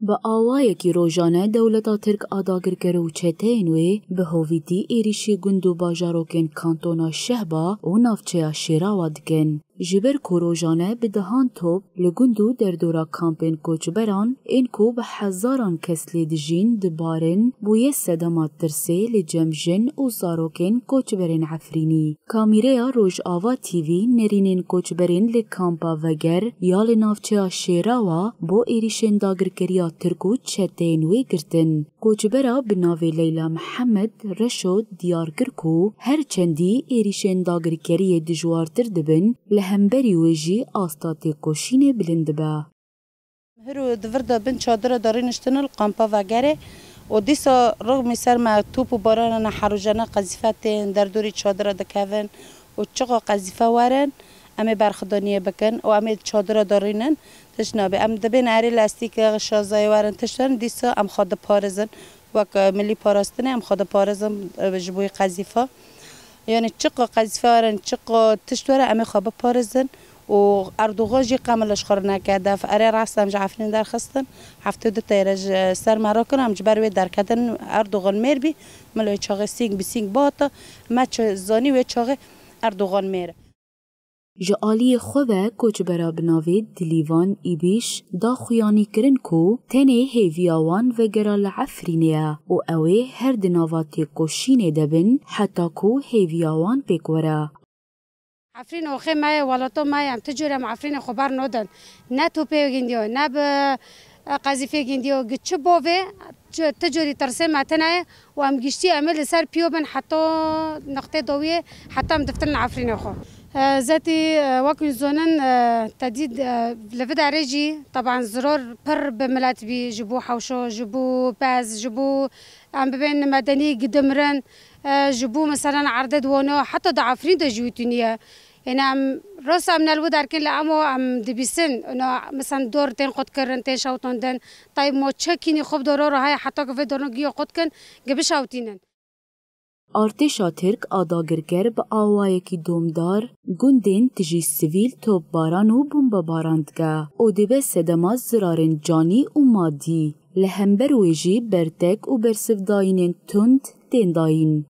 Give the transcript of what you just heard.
با آوایکی روزانه دولتا ترک آداگر کرو چتین وی به هویتی ایریشی گندو باجاروکن کانتونا شهبا و نافچه شیراوا دکن. جبر کوروجانه به دهان توب لگندو در دورا کامپین کوچبران این کو به هزاران کس لیدجین دبارن بوی صدمات ترسی لجمجن و زاروکن کوچبرین عفرینی. کامیریا روز آوا تیوی نرینین کوچبرین لکامپا وگر یا لنافچه شیراوا بو ایریشن داگرکریا ترکو چتینوی گرتن. کوچبرا بناوی لیلا محمد رشود دیار کرکو هر چندی ایریشن داگرکری دجوارتر دبن همبری ویجی آستاتی کوشینه بلند با. هرو دوردا بن چادر دارینشتن القامپا وگره و دیسا رغم سر ما توپ و باران نحروجنا قذیفت در دوری چادر دکون و چقا قذیفه ورن امی برخدانیه بکن و امی چادر دارینن تشنابه ام دبین عری لاستیک شازای ورن تشتن دیسا ام خود پارزن وک ملی پاراستنه ام خود پارزن بجبوی قذیفه یعنی چقا قذیفه ورن چقا تشتوره امی خواب پارزن و اردوغان جی قاملش خور نکرده فعلی راستم جعفرین در خستن هفته دو تیرج سر مرا کنم جبروی در کردن اردوغان میر بی ملوی چاقه سینگ بسینگ باتا مچ زانی و چاقه اردوغان میر. جالی خوبه کوچبرا بناوی دلیوان ایبیش دا خویانی کرن کو تنه هیویاوان و گرال عفرینه و اوه هر دناواتی کوشینه دبن حتی کو هیویاوان پیکوره. عفرین آخه مای ولاتو مای هم تجربه عفرین خبر ندن نه توپه گندیو نه به قذیفه گندیو گچه باوه تجاری ترسه متنه و هم گشتی عمل سر پیو بن حتی نقطه دویه حتی هم دفترن عفرین خو ذاتی وقتی زنان تدید لفت عرجی طبعا ضرر پر بملات بی جبو حوشو جبو باز جبو عم ببین مدنی قدمرن جبو مثلا عرض دوانو حتی دعفرین دجوتونیه یعنی ام راست ام نلود درکن لامو ام دبیسن انا مثلا دور تین خود کردن تین شوتون دن طيب ما چکینی خوب دورا رو های حتی که دورا گیو خود کن گبش اوتینن. ارتشا ترک آداگرگر به آوایکی دومدار گندین تجی سیویل توپ باران و بمب باراندگه او دبه صدمات زرارن جانی و مادی لهمبر ویجی برتک و برسفداین تند تنداین.